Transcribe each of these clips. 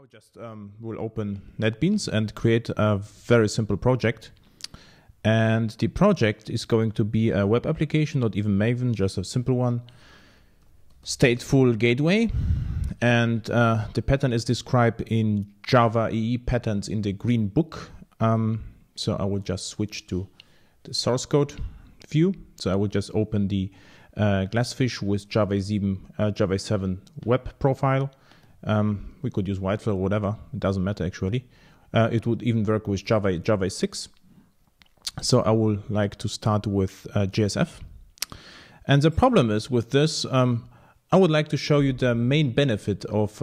I just will open NetBeans and create a very simple project. And the project is going to be a web application, not even Maven, just a simple one. Stateful gateway. And the pattern is described in Java EE patterns in the green book. So I will just switch to the source code view. So I will just open the Glassfish with Java 7 web profile. We could use Whitefly or whatever. It doesn't matter actually. It would even work with Java 6. So I would like to start with JSF. And the problem is with this, I would like to show you the main benefit of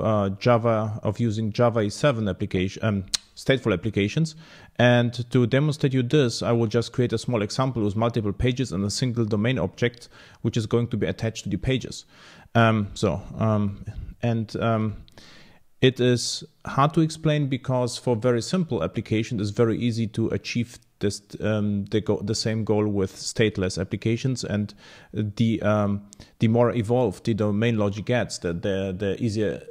using Java 7 application, stateful applications. And to demonstrate you this, I will just create a small example with multiple pages and a single domain object, which is going to be attached to the pages. It is hard to explain because for very simple applications, it's very easy to achieve this the same goal with stateless applications, and the more evolved the domain logic gets, the easier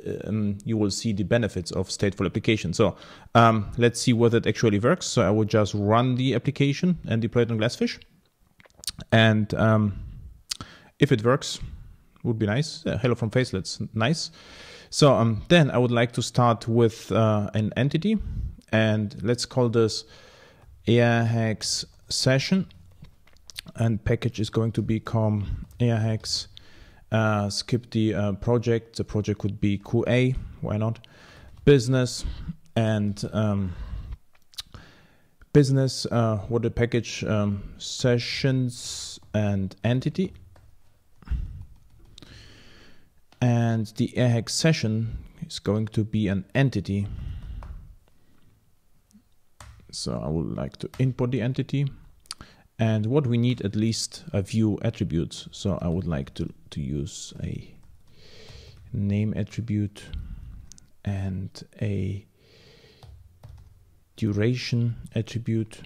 you will see the benefits of stateful applications. So let's see whether it actually works. So I will just run the application and deploy it on Glassfish, and if it works, would be nice. Hello from Facelets, nice. So then I would like to start with an entity, and let's call this airhacks session, and package is going to become airhacks. Skip the project. The project could be QA, why not? Business and business. What the package sessions and entity. And the airhacks session is going to be an entity. So I would like to import the entity. And what we need, at least a view attributes. So I would like to use a name attribute and a duration attribute.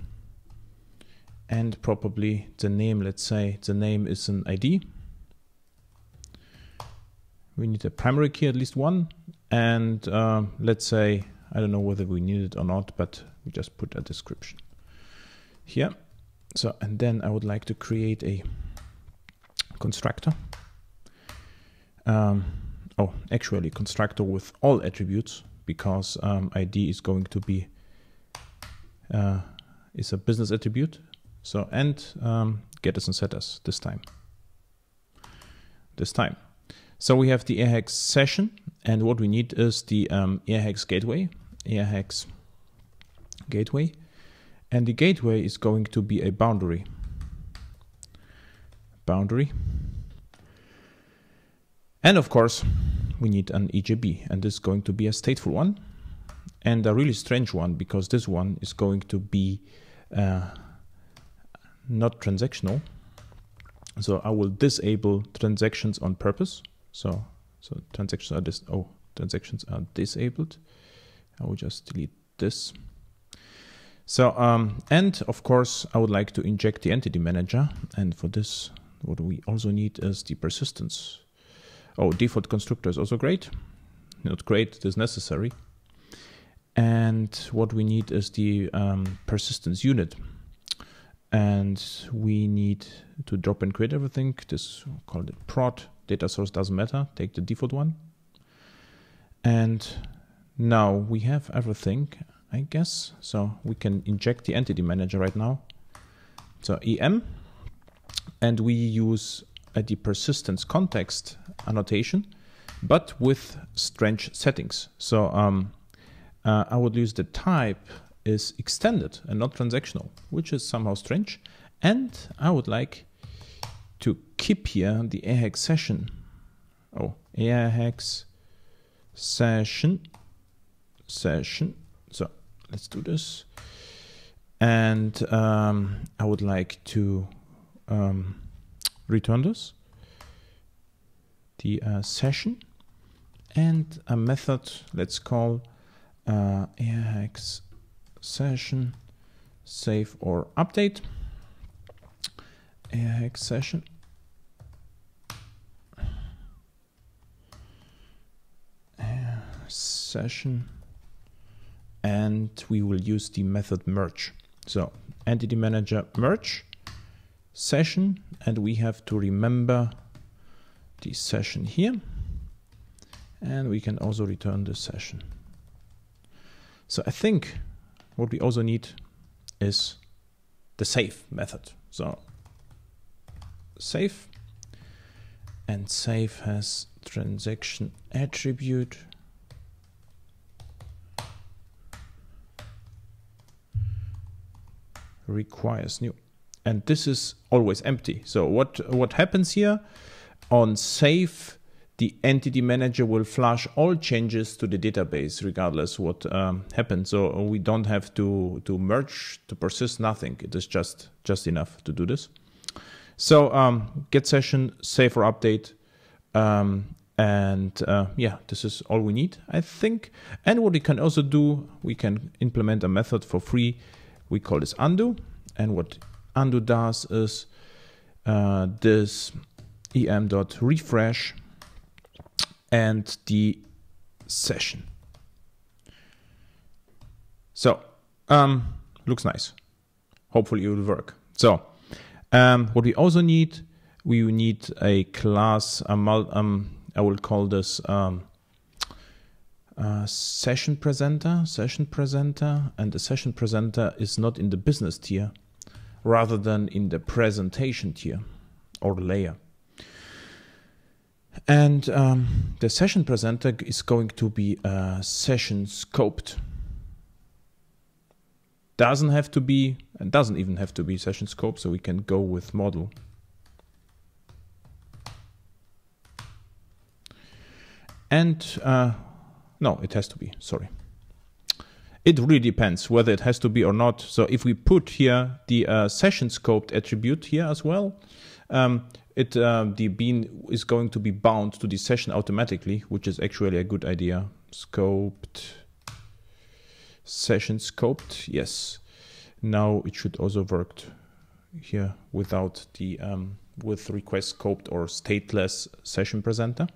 And probably the name, let's say the name is an ID. We need a primary key, at least one. And let's say, I don't know whether we need it or not, but we just put a description here. So, and then I would like to create a constructor. Actually constructor with all attributes, because ID is going to be, is a business attribute. So, and getters and setters this time. So we have the airhacks session, and what we need is the airhacks gateway, and the gateway is going to be a boundary. And of course, we need an EJB, and this is going to be a stateful one, and a really strange one, because this one is going to be not transactional. So I will disable transactions on purpose. So transactions are disabled. I will just delete this. So and of course I would like to inject the entity manager, and for this what we also need is the persistence. Default constructor is also great. Not great, it is necessary. And what we need is the persistence unit. And we need to drop and create everything. This, call it prod. Data source doesn't matter. Take the default one. And now we have everything, I guess. So we can inject the entity manager right now. So EM. And we use the persistence context annotation, but with strange settings. So I would use the type is extended and not transactional, which is somehow strange. And I would like to keep here the airhacks session. Airhacks session. So let's do this. And I would like to return this, the session, and a method. Let's call airhacks session save or update. Airhacks session and we will use the method merge. So entity manager merge session, and we have to remember the session here, and we can also return the session. So I think what we also need is the save method. So save, and save has transaction attribute. Requires new, and this is always empty. So what happens here on save, the entity manager will flush all changes to the database regardless what happens. So we don't have to merge, to persist, nothing. It is just enough to do this. So get session, save or update, and yeah, this is all we need, I think. And what we can also do, we can implement a method for free. We call this undo, and what undo does is this em.refresh and the session. So looks nice. Hopefully it will work. So what we also need, we need a class. I will call this session presenter, and the session presenter is not in the business tier, rather than in the presentation tier or layer. And the session presenter is going to be session scoped. Doesn't have to be, and doesn't even have to be session scope, so we can go with model. And no, it has to be, sorry. It really depends whether it has to be or not. So if we put here the session scoped attribute here as well, the bean is going to be bound to the session automatically, which is actually a good idea. Scoped, session scoped, yes. Now it should also work here without the with request scoped or stateless session presenter.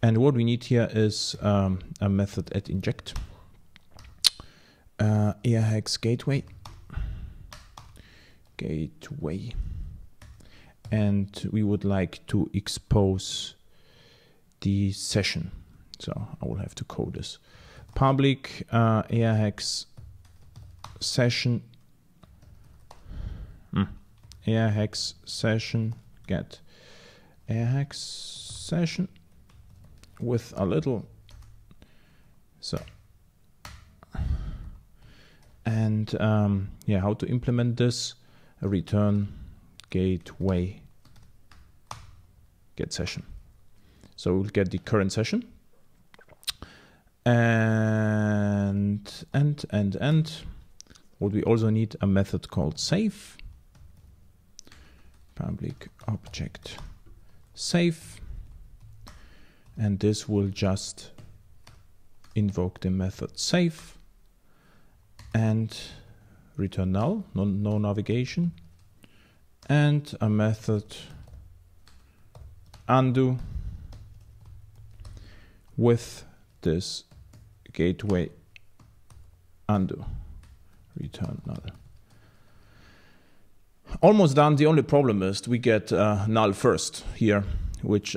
And what we need here is a method at inject, airhacks gateway, and we would like to expose the session. So I will have to code this. Public airhacks session, airhacks session get airhacks session with a little, so, and yeah, how to implement this? Return gateway get session. So we'll get the current session, and what we also need, a method called save, public object save, and this will just invoke the method save and return null, no navigation, and a method undo with this gateway undo, return null. Almost done. The only problem is we get null first here, which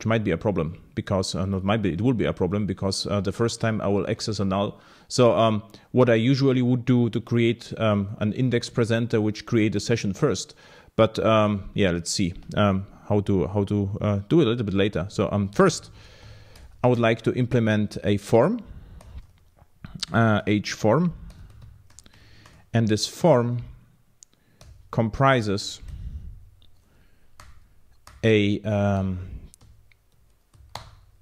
might be a problem, because not might be, it will be a problem, because the first time I will access a null. So what I usually would do to create an index presenter which create a session first, but yeah, let's see how to do it a little bit later. So first I would like to implement a form, h form, and this form comprises a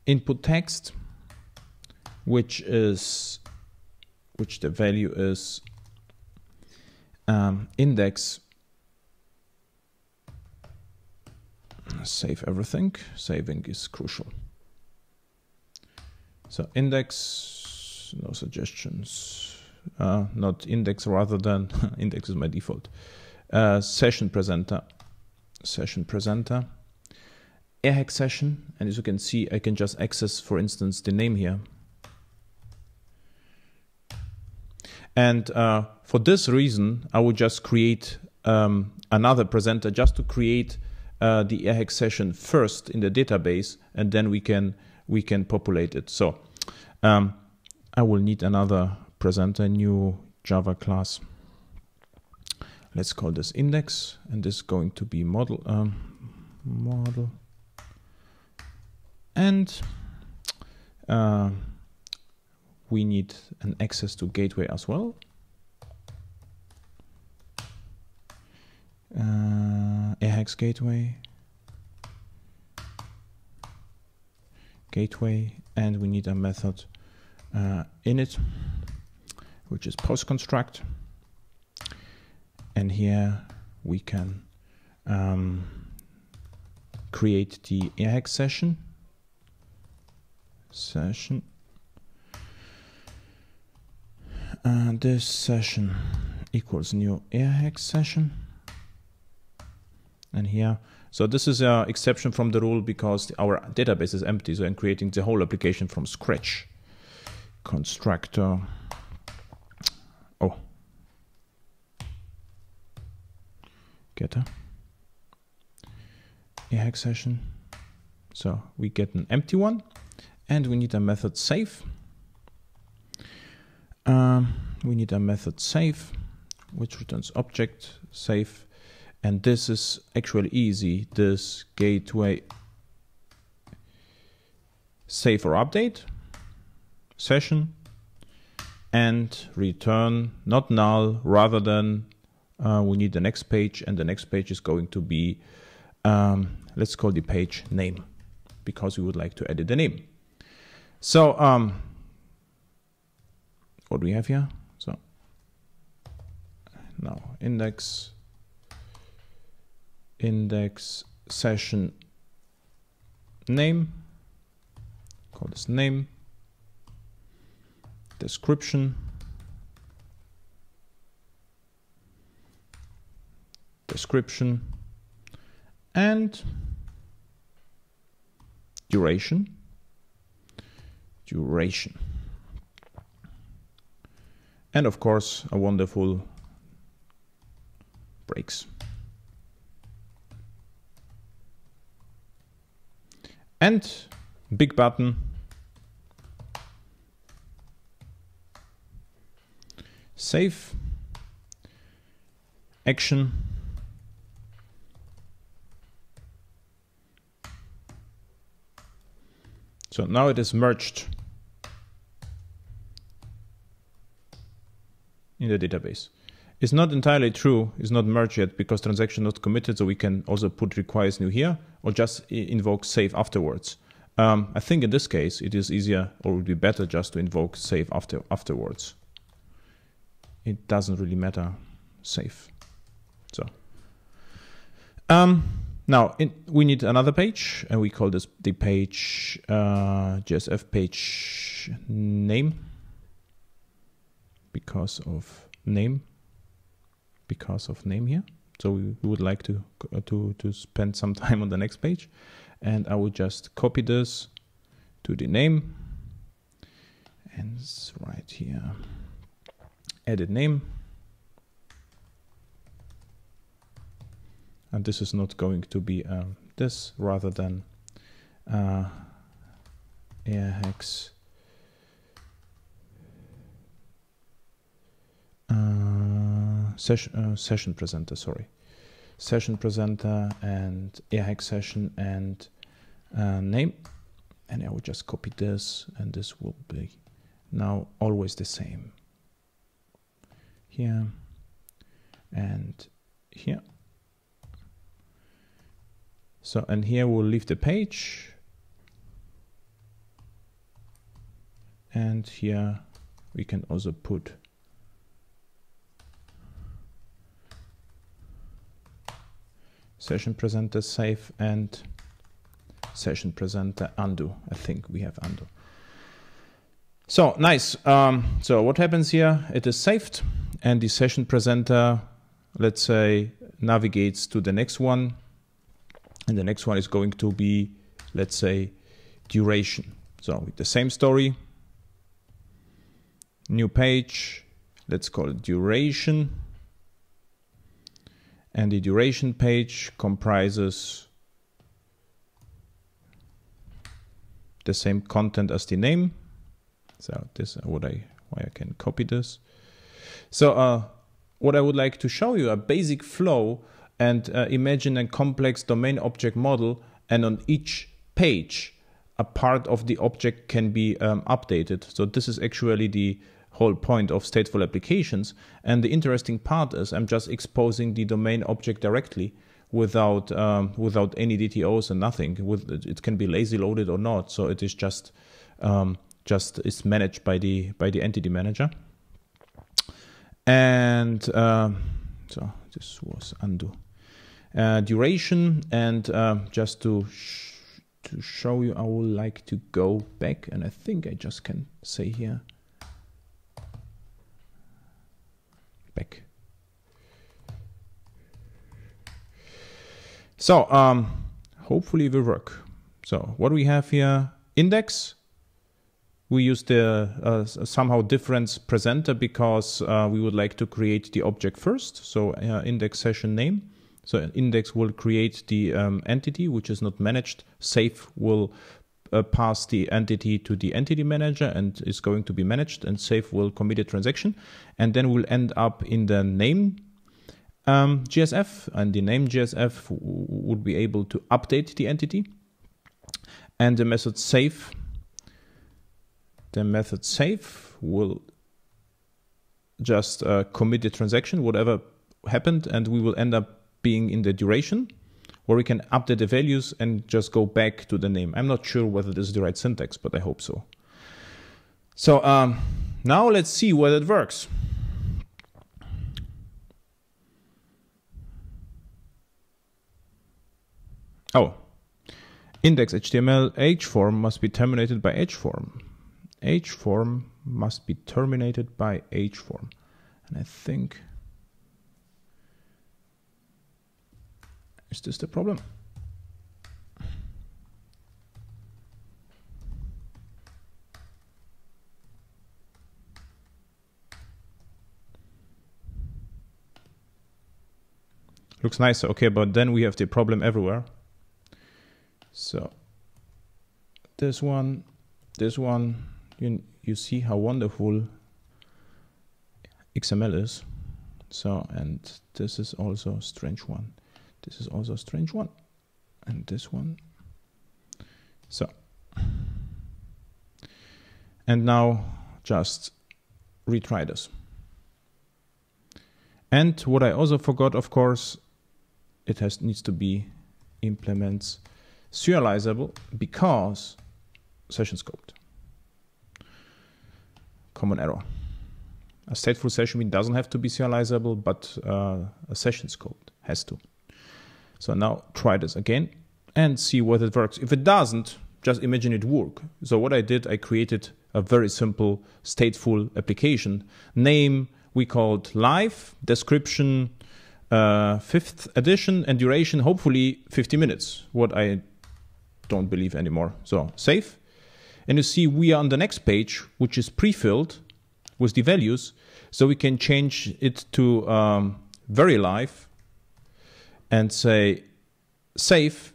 input text, which the value is index. Save everything. Saving is crucial. So index, no suggestions. Not index, rather than index is my default. Session presenter. Airhack session, and as you can see, I can just access, for instance, the name here. And for this reason, I would just create another presenter just to create the airhacks session first in the database, and then we can populate it. So I will need another presenter, new Java class. Let's call this index, and this is going to be model. And we need an access to gateway as well. Airhacks gateway, and we need a method init, which is post construct. And here we can create the airhacks session. This session equals new airhacks session. And here, so this is an exception from the rule because our database is empty. So I'm creating the whole application from scratch. Constructor. Oh. Getter. Airhacks session. So we get an empty one. And we need a method save. We need a method save, which returns object save. And this is actually easy. This gateway save or update session and return not null, rather than we need the next page, and the next page is going to be, let's call the page name, because we would like to edit the name. So what do we have here? So now index session name, call this name, description, and duration. And of course, a wonderful breaks. And big button, save, action, so now it is merged in the database. It's not entirely true, it's not merged yet because transaction not committed, so we can also put requires new here or just invoke save afterwards. I think in this case it is easier, or would be better just to invoke save afterwards. It doesn't really matter, save. So now we need another page, and we call this the page JSF page name because of name here. So we would like to spend some time on the next page, and I would just copy this to the name and right here, edit name. And this is not going to be this, rather than airhacks session presenter, sorry. Session presenter and airhacks session and name. And I will just copy this, and this will be now always the same. Here and here. So, and here we'll leave the page. And here we can also put session presenter save and session presenter undo. I think we have undo. So nice. So what happens here? It is saved, and the session presenter, let's say, navigates to the next one, and the next one is going to be, let's say, duration. So with the same story, new page, let's call it duration. And the duration page comprises the same content as the name. So this why I can copy this. So what I would like to show you a basic flow, and imagine a complex domain object model, and on each page a part of the object can be updated. So this is actually the whole point of stateful applications. And the interesting part is I'm just exposing the domain object directly without any DTOs and nothing. It can be lazy loaded or not. So it is just is managed by the entity manager. And so this was undo duration, and just to show you, I would like to go back, and I think I just can say here back. So hopefully it will work. So what we have here, index. We use the somehow different presenter because we would like to create the object first. So index session name. So index will create the entity which is not managed. Save will pass the entity to the entity manager and is going to be managed, and save will commit a transaction, and then we'll end up in the name GSF, and the name GSF would be able to update the entity, and the method save. The method save will just commit the transaction, whatever happened, and we will end up being in the duration, where we can update the values and just go back to the name. I'm not sure whether this is the right syntax, but I hope so. So now let's see whether it works. Oh, index HTML hform must be terminated by hform. Hform must be terminated by hform. And I think, is this the problem? Looks nice, okay, but then we have the problem everywhere. So this one, you see how wonderful XML is. So, and this is also a strange one. This is also a strange one. And this one. So, and now just retry this. And what I also forgot, of course, it needs to be implements serializable, because session scoped. Common error. A stateful session doesn't have to be serializable, but a session scoped has to. So now try this again and see whether it works. If it doesn't, just imagine it work. So what I did, I created a very simple stateful application. Name we called live, description 5th edition, and duration hopefully 50 minutes, what I don't believe anymore. So save. And you see we are on the next page, which is pre-filled with the values. So we can change it to very live and say save.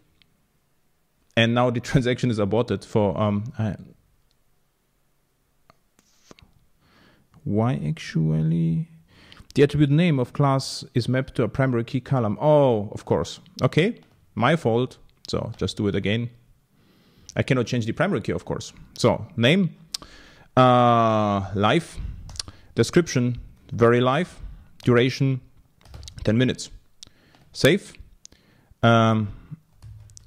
And now the transaction is aborted for why actually? The attribute name of class is mapped to a primary key column. Oh, of course. Okay, my fault. So just do it again. I cannot change the primary key, of course. So name, live, description, very live, duration, 10 minutes. Save,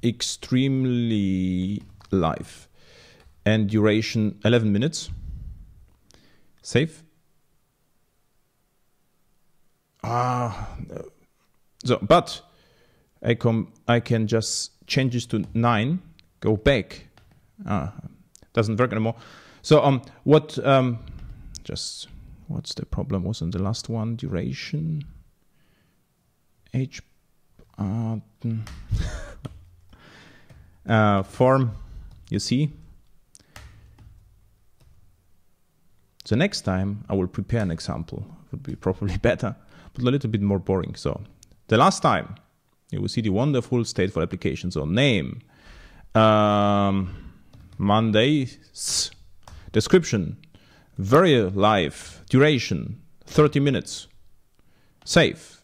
extremely live, and duration 11 minutes. Save. So, but I can just change this to 9, go back. Doesn't work anymore. So what's the problem? Wasn't the last one duration? Form, you see. the next time I will prepare an example. It would be probably better, but a little bit more boring. So the last time you will see the wonderful stateful application. So name, Mondays, description, very live, duration, 30 minutes, save,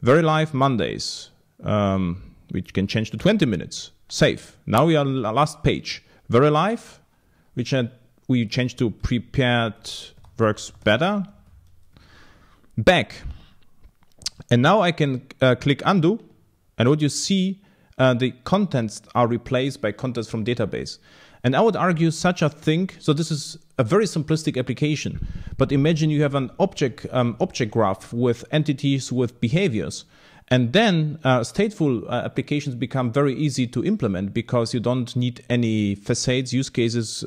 very live Mondays, which can change to 20 minutes, save. Now we are on the last page, very live, which we change to prepared works better, back. And now I can click undo, and what you see, the contents are replaced by contents from database. And I would argue such a thing, so this is a very simplistic application, but imagine you have an object graph with entities, with behaviors, and then stateful applications become very easy to implement because you don't need any facades, use case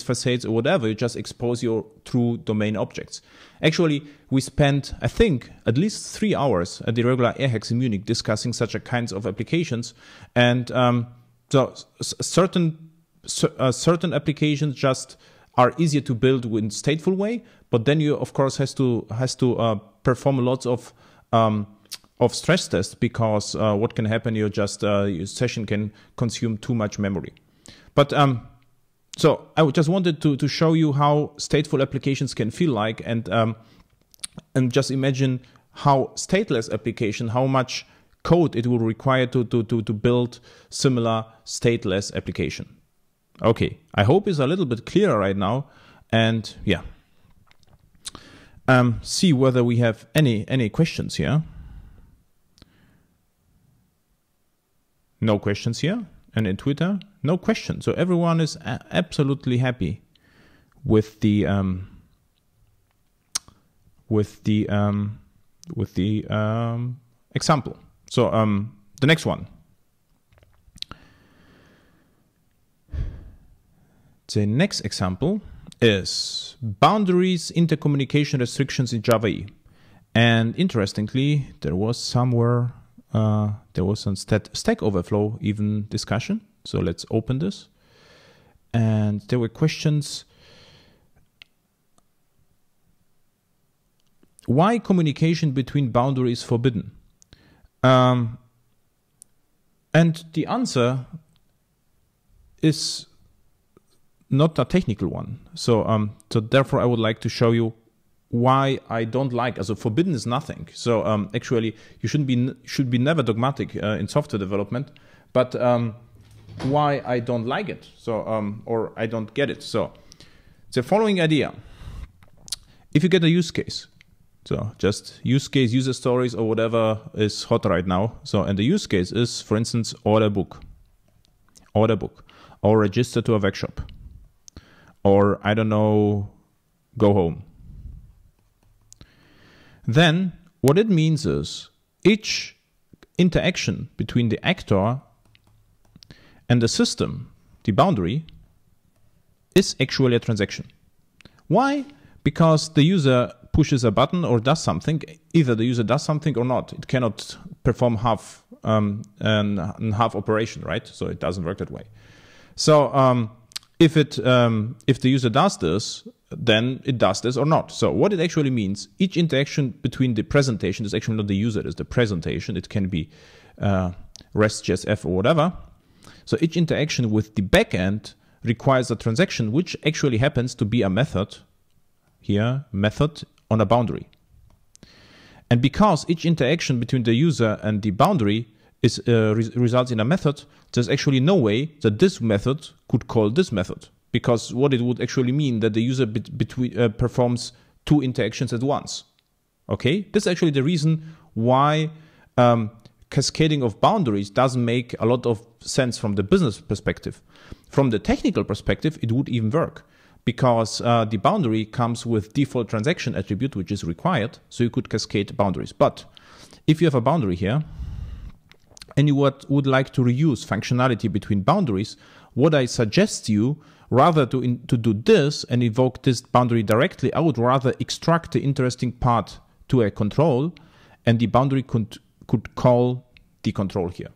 facades or whatever. You just expose your true domain objects. Actually, we spent, I think, at least 3 hours at the regular airhacks in Munich discussing such a kinds of applications, and so certain applications just are easier to build in stateful way, but then you of course has to perform lots of stress tests, because what can happen, you just your session can consume too much memory. But so I just wanted to show you how stateful applications can feel like, and just imagine how stateless application, how much code it will require to build similar stateless application. Okay, I hope it's a little bit clearer right now, and yeah, see whether we have any questions here. No questions here, and in Twitter, no questions. So everyone is absolutely happy with the example. So the next one. The next example is boundaries intercommunication restrictions in Java EE. And interestingly, there was somewhere, there was some Stack Overflow even discussion. So let's open this. And there were questions. Why communication between boundaries is forbidden? And the answer is not a technical one. So so therefore I would like to show you why I don't like. Also forbidden is nothing. So actually you should be never dogmatic in software development, but why I don't like it. So or I don't get it. So the following idea: if you get a use case, so just use case, user stories, or whatever is hot right now. So and the use case is, for instance, order book, or register to a workshop, or I don't know, go home. Then what it means is each interaction between the actor and the system, the boundary, is actually a transaction. Why? Because the user pushes a button or does something. Either the user does something or not. It cannot perform half operation, right? So it doesn't work that way. So if the user does this, then it does this or not. So what it actually means, each interaction between the presentation is actually not the user, it is the presentation. It can be REST, JSF, or whatever. So each interaction with the backend requires a transaction, which actually happens to be a method, here, method on a boundary. And because each interaction between the user and the boundary is results in a method, there's actually no way that this method could call this method, because what it would actually mean that the user performs two interactions at once. Okay, this is actually the reason why cascading of boundaries doesn't make a lot of sense from the business perspective. From the technical perspective, it would even work, because the boundary comes with default transaction attribute, which is required, so you could cascade boundaries. But if you have a boundary here, and you would like to reuse functionality between boundaries, what I suggest you, rather to do this and invoke this boundary directly, I would rather extract the interesting part to a control, and the boundary could call the control here.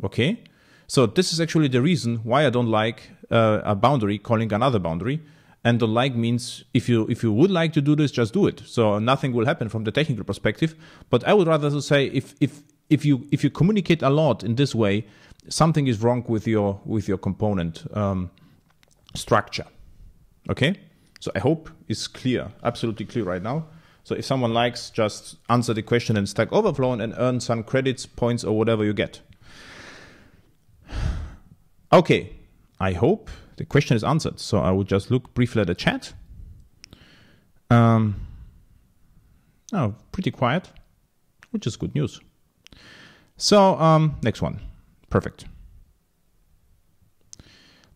Okay? So this is actually the reason why I don't like a boundary calling another boundary. and don't like means if you would like to do this, just do it. So nothing will happen from the technical perspective. But I would rather say if you communicate a lot in this way, something is wrong with your component structure. Okay, so I hope it's clear, absolutely clear right now. So if someone likes, just answer the question in Stack Overflow and earn some credits, points, or whatever you get. Okay, I hope the question is answered. So I would just look briefly at the chat. Oh, pretty quiet, which is good news. So next one, perfect.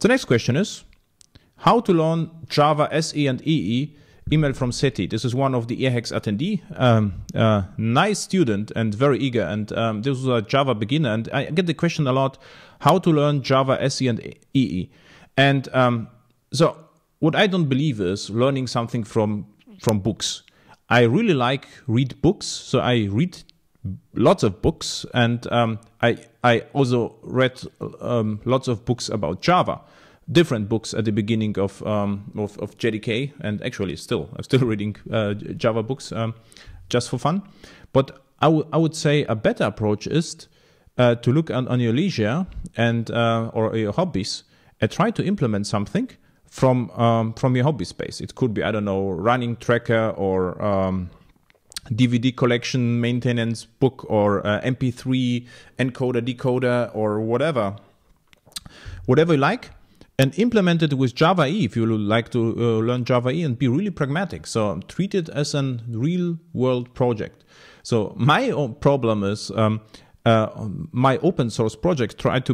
The next question is, how to learn Java SE and EE? Email from Seti. This is one of the airhacks attendee. Nice student and very eager. And this was a Java beginner. And I get the question a lot, how to learn Java SE and EE. And so what I don't believe is learning something from books. I really like read books. So I read lots of books. And I also read lots of books about Java. Different books at the beginning of JDK, and actually I'm still reading Java books just for fun. But I would say a better approach is to look on your leisure and or your hobbies and try to implement something from your hobby space. It could be, I don't know, running tracker or DVD collection maintenance book or MP3 encoder decoder or whatever you like. And implement it with Java EE if you would like to learn Java EE, and be really pragmatic. So treat it as a real world project. So my problem is my open source projects tend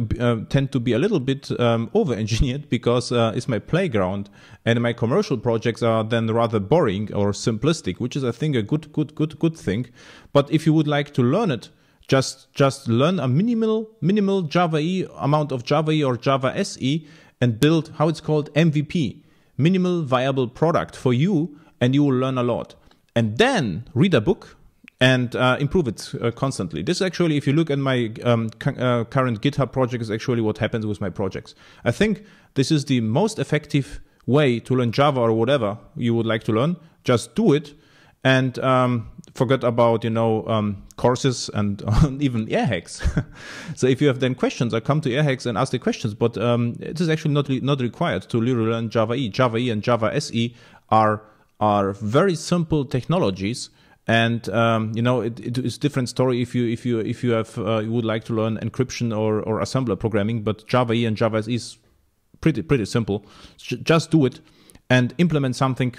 to be a little bit over-engineered because it's my playground, and my commercial projects are then rather boring or simplistic, which is, I think, a good thing. But if you would like to learn it, just learn a minimal Java EE amount of Java EE or Java SE, and build how it's called MVP, minimal viable product for you, and you will learn a lot. And then read a book and improve it constantly. This actually, if you look at my current GitHub project, is actually what happens with my projects. I think this is the most effective way to learn Java or whatever you would like to learn. Just do it and forget about, courses and even airhacks. So if you have then questions, I come to airhacks and ask the questions, but it is actually not required to really learn Java EE. Java EE and Java SE are very simple technologies. And it is a different story if you would like to learn encryption or assembler programming. But Java EE and Java SE is pretty simple. Just do it and implement something.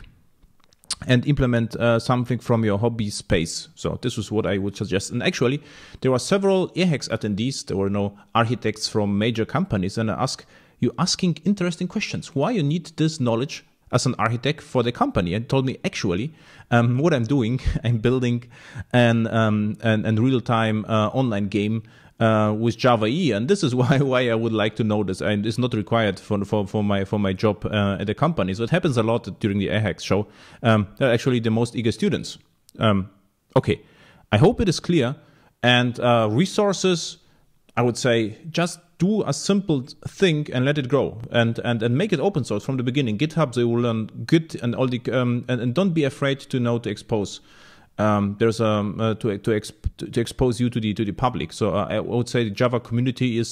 Something from your hobby space. So this is what I would suggest. And actually, there are several airhacks attendees. There were no architects from major companies, and I ask you asking interesting questions. Why you need this knowledge as an architect for the company? And told me actually what I'm doing. I'm building an real-time online game with Java EE, and this is why I would like to know this. And it's not required for my job at the company. So it happens a lot during the airhacks show. They're actually the most eager students. Okay, I hope it is clear. And resources, I would say, just do a simple thing and let it grow, and make it open source from the beginning. GitHub, they will learn Git and all the and don't be afraid to expose. There's to expose you to the public. So I would say the Java community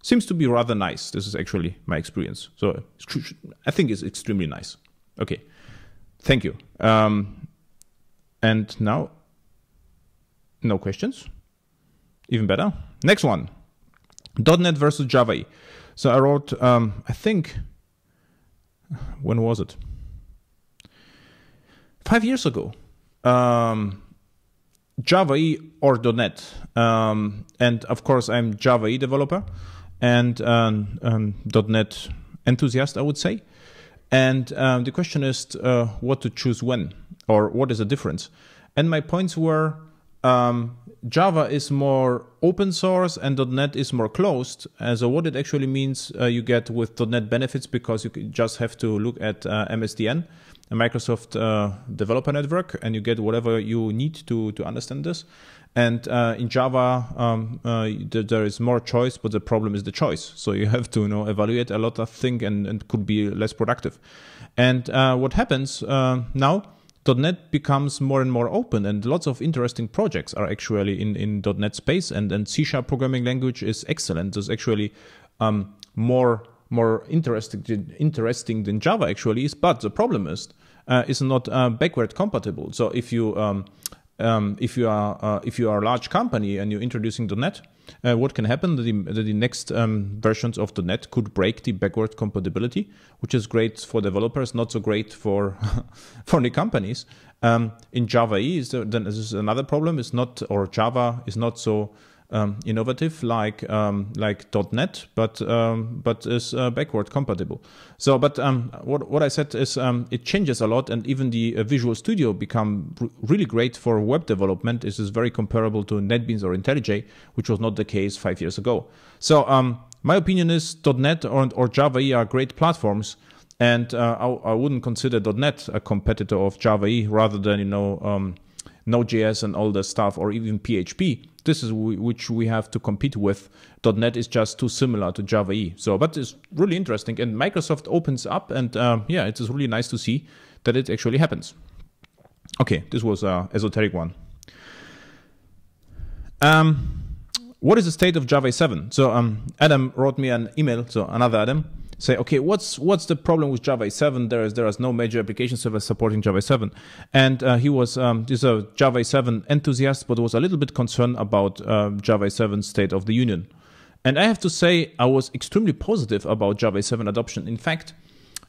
seems to be rather nice. This is actually my experience. So I think it's extremely nice. Okay, thank you. And now, no questions. Even better. Next one, .NET versus Java EE. So I wrote, I think, when was it? 5 years ago. Java EE or .NET, and of course I'm Java EE developer and .NET enthusiast, I would say. And the question is what to choose when, or what is the difference? And my points were Java is more open source and .NET is more closed. So what it actually means you get with .NET benefits, because you just have to look at MSDN. a Microsoft developer network, and you get whatever you need to understand this. And in Java, there is more choice, but the problem is the choice. So you have to evaluate a lot of things and could be less productive. And what happens now, .NET becomes more and more open, and lots of interesting projects are actually in .NET space, and C# programming language is excellent. It's actually more interesting than Java actually is. But the problem is not backward compatible. So if you are a large company and you're introducing .NET, what can happen? The next versions of .NET could break the backward compatibility, which is great for developers, not so great for for the companies. In Java E, then this is another problem. Java is not so innovative like .NET, but is backward compatible. So, but what I said is it changes a lot, and even the Visual Studio become really great for web development. This is very comparable to NetBeans or IntelliJ, which was not the case 5 years ago. So my opinion is .NET or Java E are great platforms, and I wouldn't consider .NET a competitor of Java E, rather than Node.js and all the stuff, or even PHP. This is which we have to compete with. .NET is just too similar to Java E. So, but it's really interesting, and Microsoft opens up, and yeah, it is really nice to see that it actually happens. Okay, this was an esoteric one. What is the state of Java 7? So Adam wrote me an email, so another Adam, say, okay, what's the problem with Java 7? There is no major application server supporting Java 7. And he was he's a Java 7 enthusiast, but was a little bit concerned about Java 7 state of the union. And I have to say, I was extremely positive about Java 7 adoption. In fact,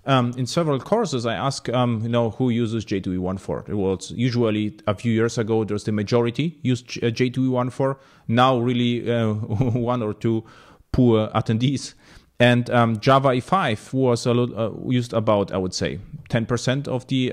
in several courses, I ask, who uses J2E14. It was usually a few years ago, there's the majority used J2E14. Now, really, one or two poor attendees. And Java E5 was used about, I would say, 10% of the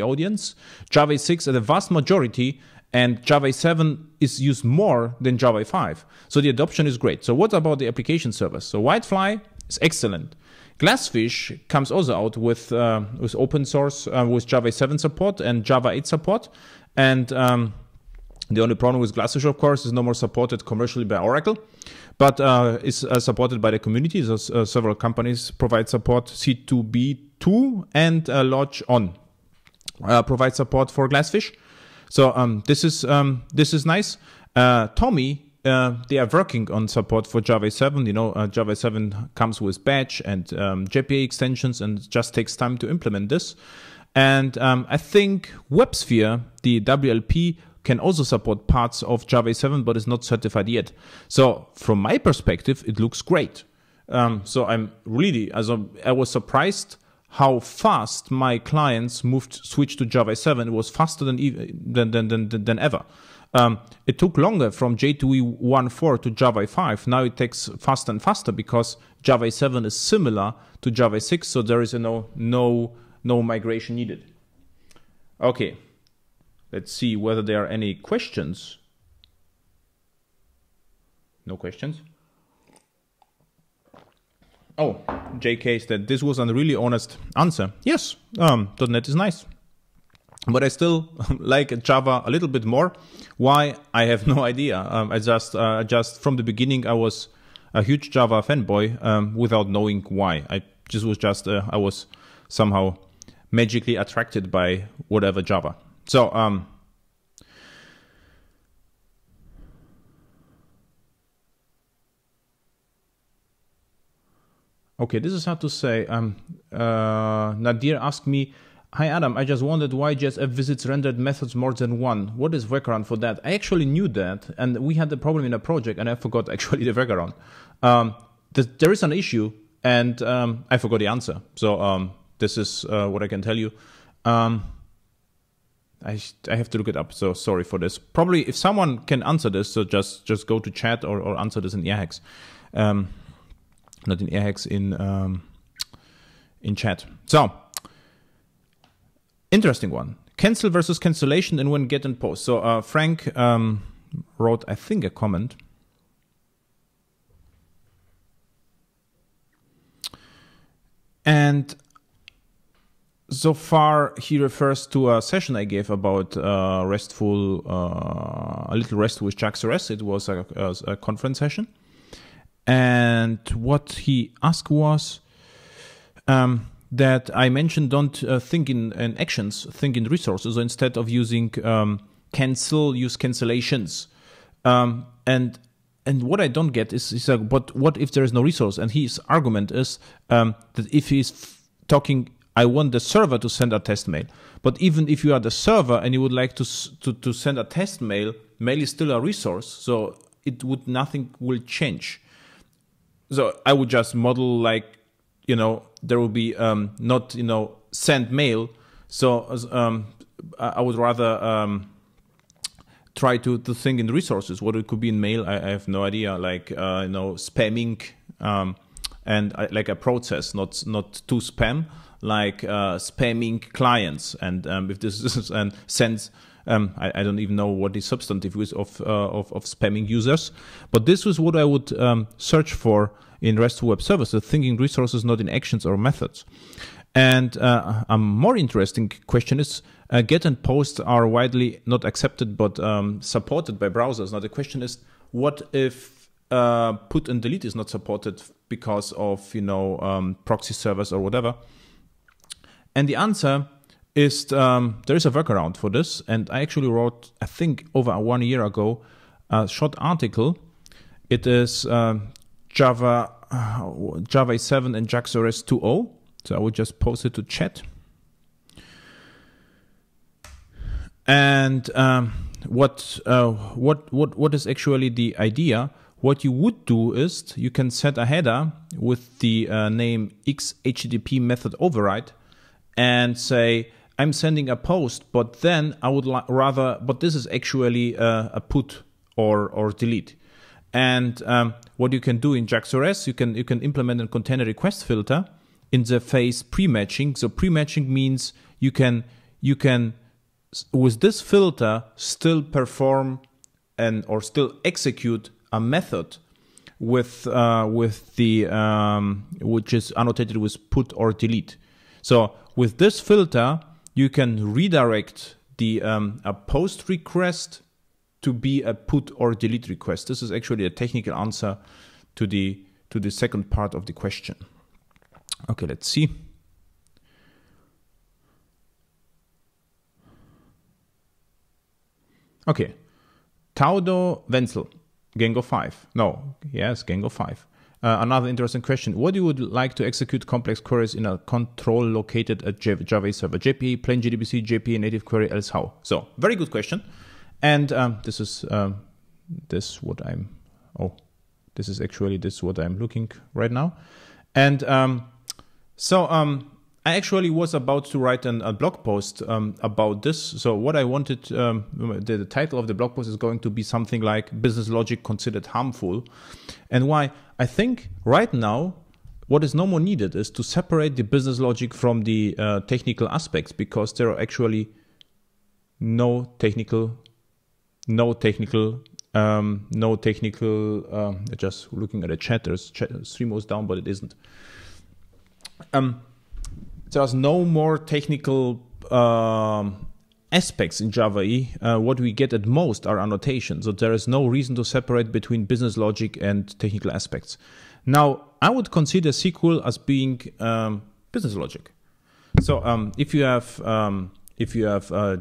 audience. Java E6 the vast majority, and Java E7 is used more than Java E5. So the adoption is great. So what about the application servers? So Whitefly is excellent. Glassfish comes also out with open source with Java 7 support and Java 8 support. And the only problem with Glassfish, of course, is no more supported commercially by Oracle, but is supported by the community. So, several companies provide support. C2B2 and LodgeOn provide support for Glassfish. So this is nice. Tommy. They are working on support for Java 7. Java 7 comes with Batch and JPA extensions, and it just takes time to implement this. And I think WebSphere, the WLP, can also support parts of Java 7, but is not certified yet. So from my perspective, it looks great. So I'm really, I was surprised how fast my clients switched to Java 7. It was faster than ever. It took longer from J2E14 to Java 5. Now it takes faster and faster because Java 7 is similar to Java 6, so there is no migration needed. Okay, let's see whether there are any questions. No questions. Oh, JK said this was a really honest answer. Yes, .NET is nice. But I still like Java a little bit more. Why? I have no idea. I just from the beginning I was a huge Java fanboy without knowing why. I was somehow magically attracted by whatever Java. So okay, this is hard to say. Nadir asked me, hi Adam, I just wondered why JSF visits rendered methods more than one. What is workaround for that? I actually knew that, and we had the problem in a project, and I forgot actually the workaround. There is an issue, and I forgot the answer. So this is what I can tell you. I have to look it up, so sorry for this. Probably if someone can answer this, so just go to chat or answer this in airhacks. Not in airhacks, in chat. So, interesting one. Cancel versus cancellation and when get and post. So Frank wrote, I think, a comment. And so far he refers to a session I gave about RESTful, a little REST with JAX-RS. It was a conference session. And what he asked was that I mentioned don't think in actions, think in resources. So instead of using cancel, use cancellations. And what I don't get is like, but what if there is no resource? And his argument is that if he's talking, I want the server to send a test mail. But even if you are the server and you would like to send a test mail, mail is still a resource. So nothing will change. So I would just model like, there will be not, send mail. So I would rather try to think in resources. What it could be in mail, I have no idea. Like, spamming and like a process, not to spam, like spamming clients. And if this is and sends, I don't even know what the substantive is of spamming users. But this is what I would search for in RESTful web services, thinking resources, not in actions or methods. And a more interesting question is, GET and POST are widely not accepted but supported by browsers. Now the question is, what if put and delete is not supported because of proxy servers or whatever? And the answer is there is a workaround for this, and I actually wrote, I think over 1 year ago, a short article. It is Java 7 and JAX-RS 2.0. So I would just post it to chat. And what is actually the idea? What you would do is you can set a header with the name xHTTP method override and say, I'm sending a post, but then I would rather, but this is actually a put or delete. And what you can do in JAX-RS, you can implement a container request filter in the phase pre-matching. So pre-matching means you can with this filter still perform or still execute a method with the which is annotated with put or delete. So with this filter, you can redirect the a post request to be a put or delete request. This is actually a technical answer to the second part of the question. Okay, let's see. Okay, Taudo Wenzel, Gango 5. No, yes, Gango 5. Another interesting question. What you would like to execute complex queries in a control located at Java server? JPA, plain JDBC, JPA, native query, else how? So, very good question. And this is what I'm, this is what I'm looking right now. And I actually was about to write a blog post about this. So what I wanted, the title of the blog post is going to be something like business logic considered harmful. And why? I think right now, what is no more needed is to separate the business logic from the technical aspects, because there are actually no technical, just looking at the chat, there's 3 modes down, but it isn't. There's no more technical aspects in Java EE. What we get at most are annotations. So there is no reason to separate between business logic and technical aspects. Now, I would consider SQL as being business logic. So if you have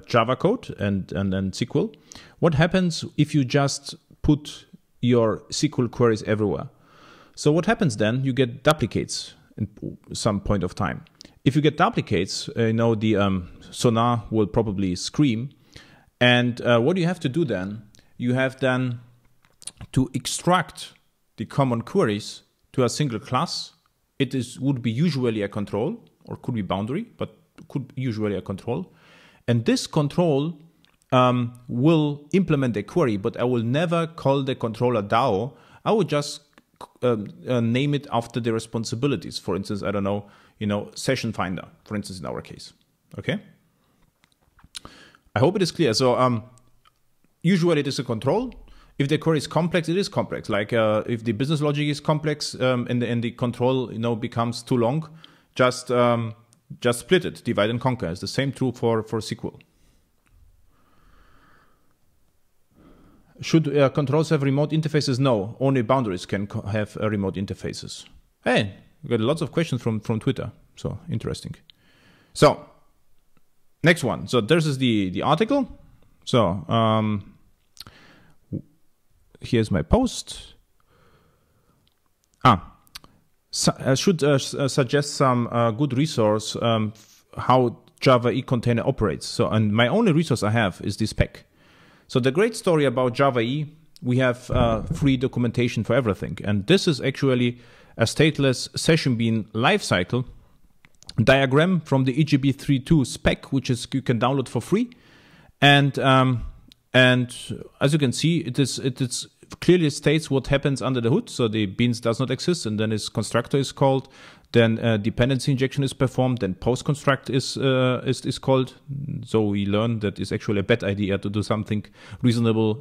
Java code and then SQL, what happens if you just put your SQL queries everywhere? So what happens then? You get duplicates at some point of time. If you get duplicates, the Sonar will probably scream. And what you have to do then, you have then to extract the common queries to a single class. Would be usually a control, or could be boundary, but could be usually a control. And this control will implement a query, but I will never call the controller DAO. I would just name it after the responsibilities. For instance, I don't know, session finder, for instance, in our case. Okay. I hope it is clear. So usually it is a control. If the query is complex, it is complex. Like if the business logic is complex and the control becomes too long, just just split it, divide and conquer. It's the same true for SQL. Should controls have remote interfaces? No, only boundaries can have remote interfaces. Hey, we got lots of questions from Twitter, so interesting. So, next one. So this is the article. So here's my post. I should suggest some good resource how Java E container operates. So, and my only resource I have is this spec. So the great story about Java E, we have free documentation for everything. And this is actually a stateless session bean lifecycle diagram from the EJB 3.2 spec, which is you can download for free. And as you can see, it clearly states what happens under the hood. So the beans does not exist, and then its constructor is called. Then dependency injection is performed. Then post construct is called. So we learn that it's actually a bad idea to do something reasonable,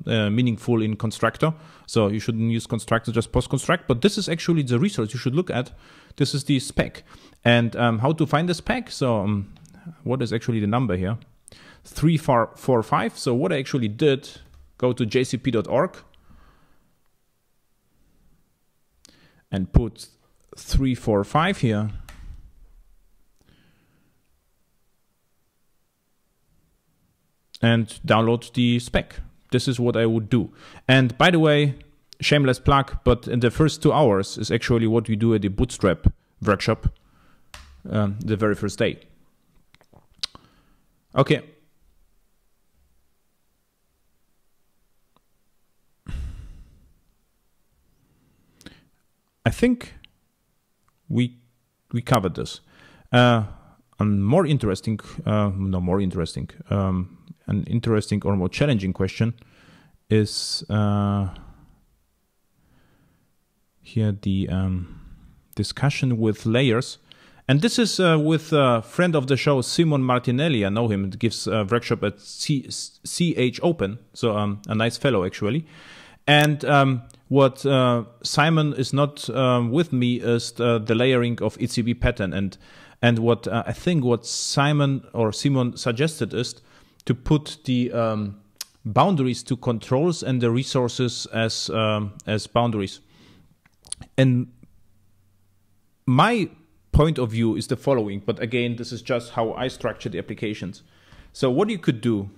meaningful in constructor. So you shouldn't use constructor, just post construct. But this is actually the resource you should look at. This is the spec, and how to find the spec. So what is actually the number here? 3445. So what I actually did, go to jcp.org and put 345 here. And download the spec. This is what I would do. And by the way, shameless plug, but in the first 2 hours is actually what we do at the Bootstrap workshop, the very first day. Okay. I think we covered this. An interesting or more challenging question is here the discussion with layers. And this is with a friend of the show, Simon Martinelli. I know him. It gives a workshop at CH Open. So a nice fellow, actually. And what Simon is not with me is the layering of ECB pattern. And what I think what Simon suggested is to put the boundaries to controls and the resources as boundaries. And my point of view is the following, but again, this is just how I structure the applications. So what you could do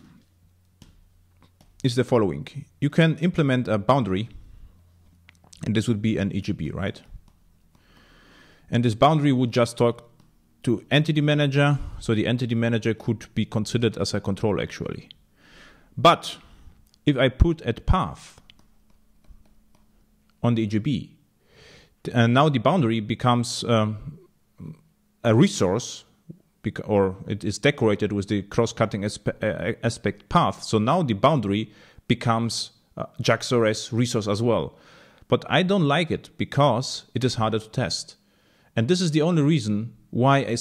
is the following. You can implement a boundary, and this would be an EJB, right? And this boundary would just talk to entity manager, so the entity manager could be considered as a control actually. But if I put at path on the EJB, and now the boundary becomes a resource, or it is decorated with the cross-cutting aspect path. So now the boundary becomes JAX-RS resource as well. But I don't like it because it is harder to test. And this is the only reason why I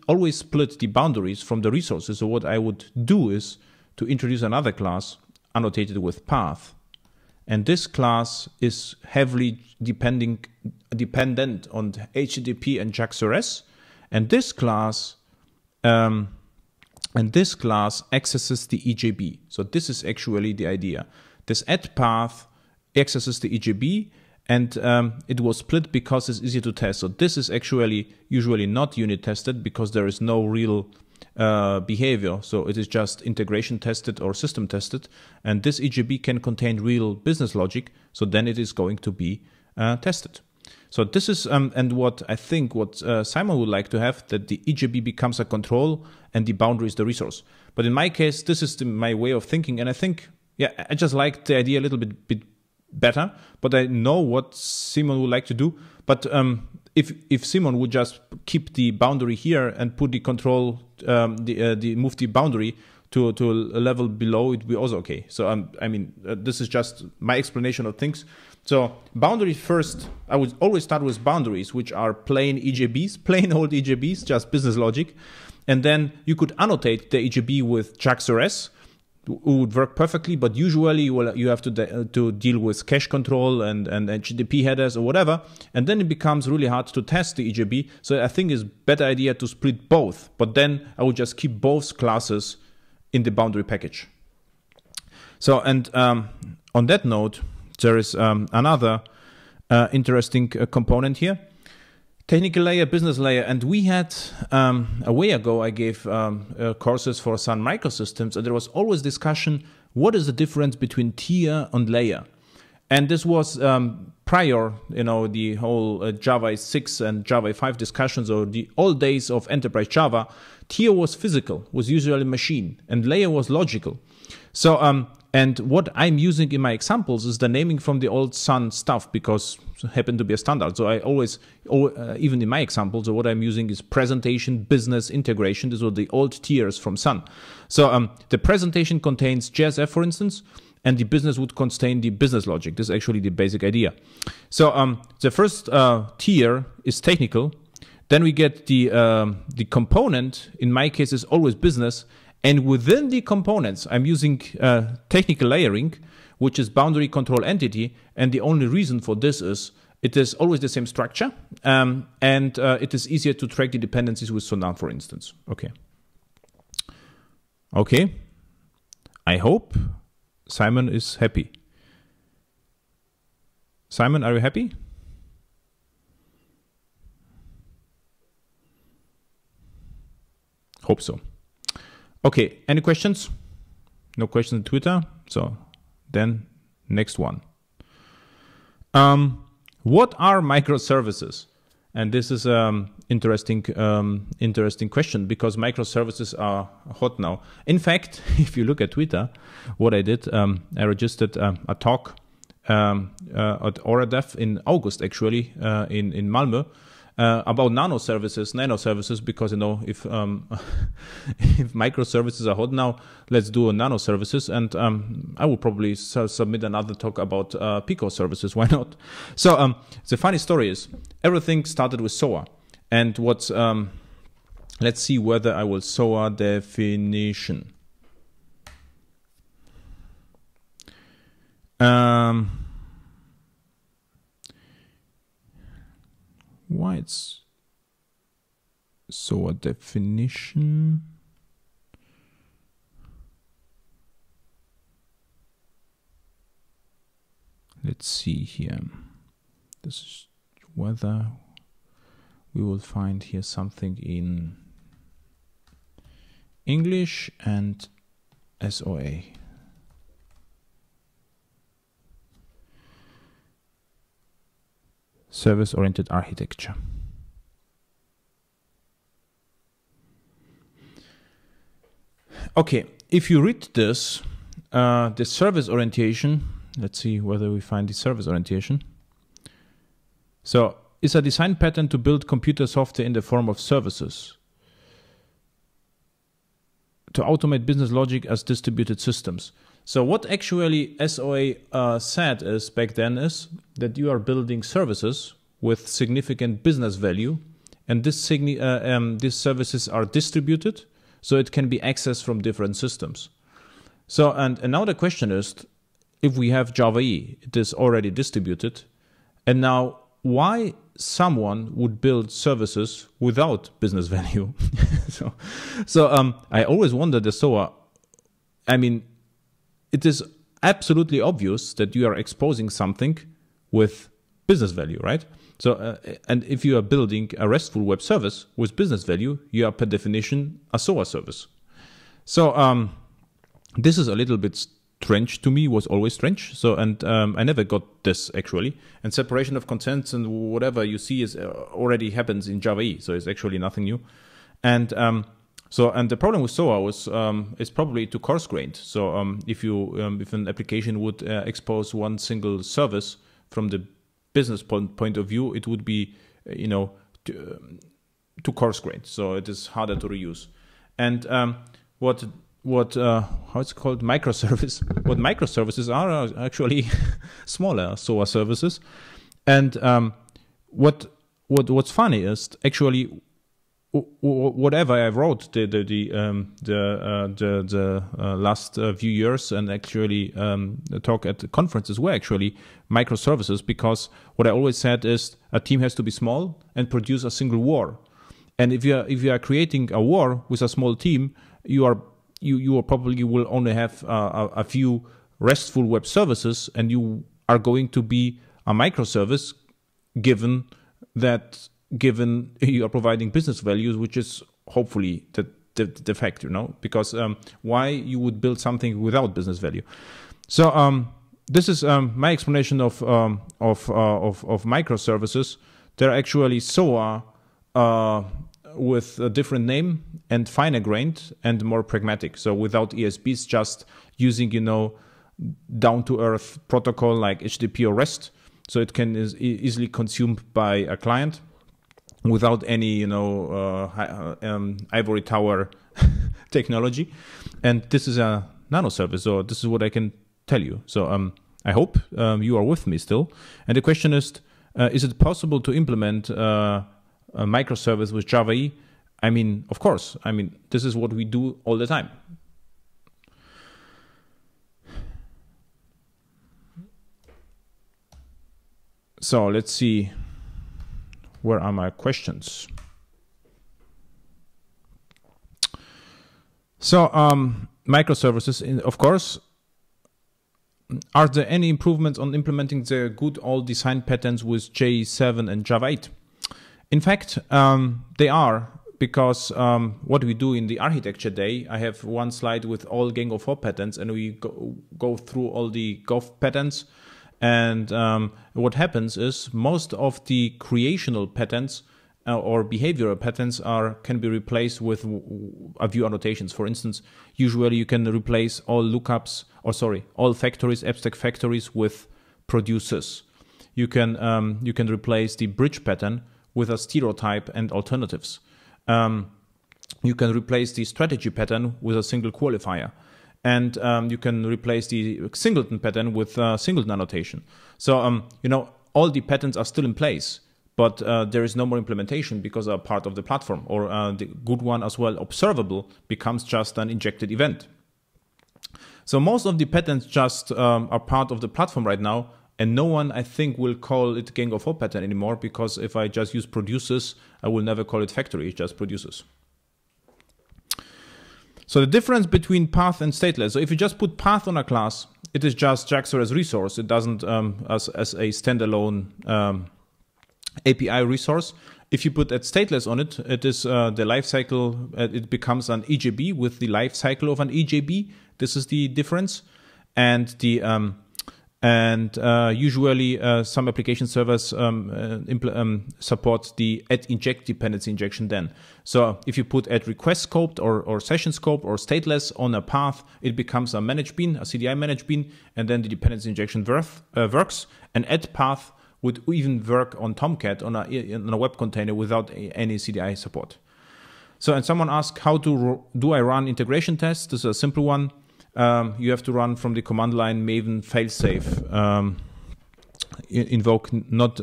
always split the boundaries from the resources. So what I would do is to introduce another class annotated with path. And this class is heavily dependent on HTTP and JAX-RS. And this class accesses the EJB. So this is actually the idea. This add path accesses the EJB, and it was split because it's easier to test. So this is actually usually not unit tested because there is no real behavior. So it is just integration tested or system tested. And this EJB can contain real business logic. So then it is going to be tested. So this is, and what I think what Simon would like to have, that the EJB becomes a control and the boundary is the resource. But in my case, this is my way of thinking. And I think, yeah, I just like the idea a little bit better, but I know what Simon would like to do. But if Simon would just keep the boundary here and put the control, move the boundary to a level below, it would be also okay. So I mean, this is just my explanation of things. So boundaries first, I would always start with boundaries, which are plain EJBs, plain old EJBs, just business logic. And then you could annotate the EJB with JAX-RS. would work perfectly, but usually you have to deal with cache control and HTTP headers or whatever, and then it becomes really hard to test the EJB. So I think it's a better idea to split both, but then I would just keep both classes in the boundary package. So, and on that note, there is another interesting component here. Technical layer, business layer, and we had a way ago I gave courses for Sun Microsystems, and there was always discussion, what is the difference between tier and layer? And this was prior, the whole Java 6 and Java 5 discussions, or the old days of enterprise Java. Tier was physical, was usually machine, and layer was logical. So, and what I'm using in my examples is the naming from the old Sun stuff, because it happened to be a standard. So I always, even in my examples, what I'm using is presentation, business, integration. These are the old tiers from Sun. So the presentation contains JSF, for instance, and the business would contain the business logic. This is actually the basic idea. So the first tier is technical. Then we get the component. In my case, is always business. And within the components, I'm using technical layering, which is boundary control entity. And the only reason for this is it is always the same structure. And it is easier to track the dependencies with Sonar, for instance. Okay. Okay. I hope Simon is happy. Simon, are you happy? Hope so. Okay, any questions? No questions on Twitter. So then next one. What are microservices? And this is interesting question, because microservices are hot now. In fact, if you look at Twitter, what I did, I registered a talk at AuraDev in August, actually, in Malmö, about nanoservices, because if if microservices are hot now, let's do a nanoservices, and I will probably submit another talk about picoservices. Why not? So the funny story is everything started with SOA, and what's let's see whether I will SOA definition. Why it's SOA definition? Let's see here. This is whether we will find here something in English and SOA. Service-oriented architecture. Okay, if you read this, the service orientation, let's see whether we find the service orientation. So, it's a design pattern to build computer software in the form of services, to automate business logic as distributed systems. So what actually SOA said is back then is that you are building services with significant business value, and these services are distributed, so it can be accessed from different systems. So and now the question is, if we have Java EE, it is already distributed, and now why someone would build services without business value? so I always wondered the SOA. I mean, it is absolutely obvious that you are exposing something with business value, right? So, and if you are building a RESTful web service with business value, you are per definition a SOA service. So this is a little bit strange to me, was always strange. So, and I never got this actually. And separation of consents and whatever you see is already happens in Java EE, so it's actually nothing new. And so, and the problem with SOA was is probably too coarse-grained. So, if an application would expose one single service from the business point of view, it would be, too coarse-grained. So it is harder to reuse. And what how it's called, microservice? What microservices are actually smaller SOA services. And what's funny is actually, whatever I wrote the last few years, and actually talk at conferences were actually microservices, because what I always said is a team has to be small and produce a single war. And if you are creating a war with a small team, you probably will only have a few RESTful web services, and you are going to be a microservice given you are providing business values, which is hopefully the fact, because why you would build something without business value. So this is my explanation of microservices. They're actually SOA with a different name and finer grained and more pragmatic. So without ESBs, just using down to earth protocol like HTTP or REST, so it can is easily consumed by a client, without any ivory tower technology. And this is a nano service, so this is what I can tell you. So I hope you are with me still. And the question is it possible to implement a microservice with Java EE? I mean, of course. I mean, this is what we do all the time. So let's see. Where are my questions? So microservices, of course. Are there any improvements on implementing the good old design patterns with J7 and Java 8? In fact, they are, because what we do in the architecture day, I have one slide with all Gang of 4 patterns, and we go through all the Gov patterns. And what happens is most of the creational patterns or behavioral patterns can be replaced with a few annotations. For instance, usually you can replace all lookups, all factories, abstract factories, with producers. You can replace the bridge pattern with a stereotype and alternatives. You can replace the strategy pattern with a single qualifier. And you can replace the singleton pattern with singleton annotation. So, all the patterns are still in place, but there is no more implementation because they are part of the platform. Or the good one as well, observable, becomes just an injected event. So most of the patterns just are part of the platform right now, and no one, I think, will call it Gang of 4 pattern anymore, because if I just use producers, I will never call it factory, it's just producers. So the difference between path and stateless. So if you just put path on a class, it is just JAX-RS resource. It doesn't as a standalone API resource. If you put stateless on it, it is the lifecycle. It becomes an EJB with the lifecycle of an EJB. This is the difference, and the usually some application servers support the add inject dependency injection then. So if you put add request scoped or session scope or stateless on a path, it becomes a managed bean, a CDI managed bean, and then the dependency injection works. And add path would even work on Tomcat on a web container without any CDI support. So, and someone asked, how do I run integration tests? This is a simple one. You have to run from the command line maven failsafe. Invoke not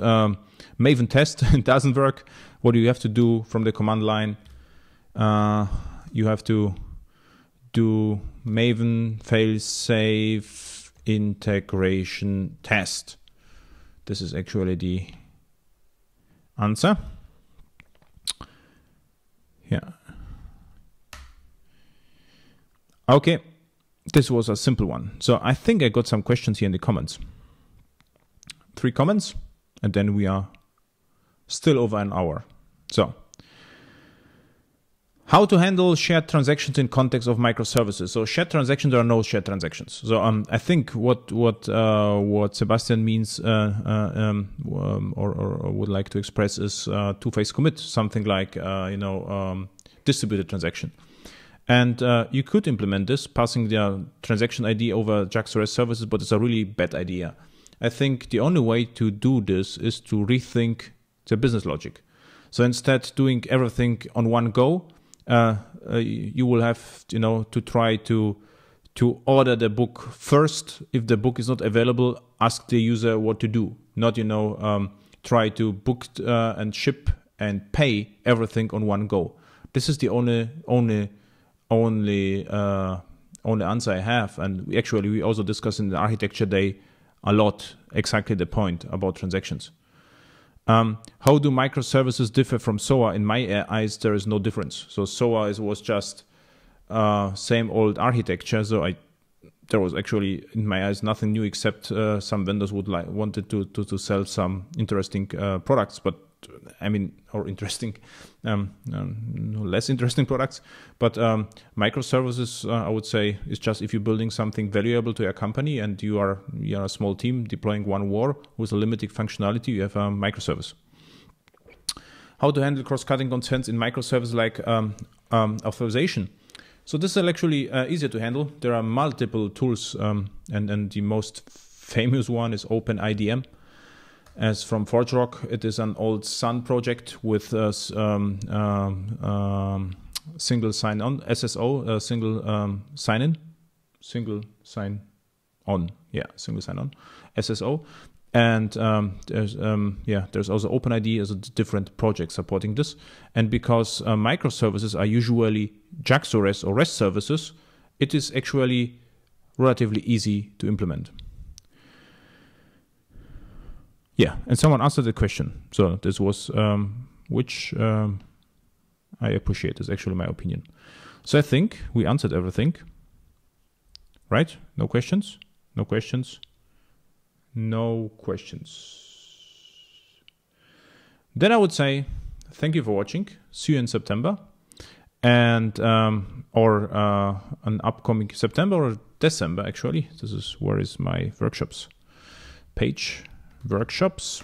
maven test. It doesn't work. What do you have to do from the command line? You have to do maven failsafe integration test. This is actually the answer. Yeah. Okay. This was a simple one. So I think I got some questions here in the comments. 3 comments, and then we are still over an hour. So, how to handle shared transactions in context of microservices. So shared transactions, there are no shared transactions. So I think what Sebastian means or would like to express is two-phase commit, something like distributed transaction. And you could implement this, passing the transaction ID over JAX-RS services, but it's a really bad idea. I think the only way to do this is to rethink the business logic. So instead doing everything on one go, you will have to try to order the book first. If the book is not available, ask the user what to do. Not try to book and ship and pay everything on one go. This is the only answer I have. And we also discussed in the architecture day a lot exactly the point about transactions. How do microservices differ from SOA? In my eyes, there is no difference. So SOA was just same old architecture. So there was actually, in my eyes, nothing new except some vendors wanted to sell some interesting products, but or interesting, less interesting products. But microservices, I would say, is just if you're building something valuable to your company and you're a small team deploying one war with a limited functionality, you have a microservice. How to handle cross-cutting concerns in microservices like authorization. So this is actually easier to handle. There are multiple tools, and the most famous one is OpenIDM. As from ForgeRock, it is an old Sun project with single sign-on, SSO, single sign-in, single sign-on, single sign-on, SSO. And there's also OpenID as a different project supporting this. And because microservices are usually JAX or REST services, it is actually relatively easy to implement. Yeah, and someone answered the question. So this was, which I appreciate, is actually my opinion. So I think we answered everything, right? No questions? No questions? No questions. Then I would say thank you for watching. See you in September, and or an upcoming September or December. Actually, this is where is my workshops page. Workshops.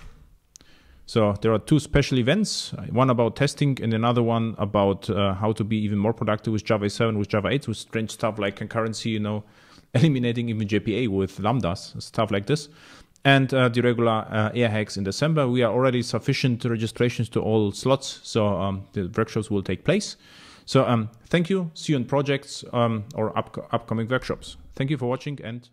So there are two special events, one about testing and another one about how to be even more productive with Java 7, with Java 8, with strange stuff like concurrency, eliminating even JPA with lambdas, stuff like this. And the regular airhacks in December. We are already sufficient registrations to all slots, so the workshops will take place. So thank you. See you in projects or upcoming workshops. Thank you for watching, and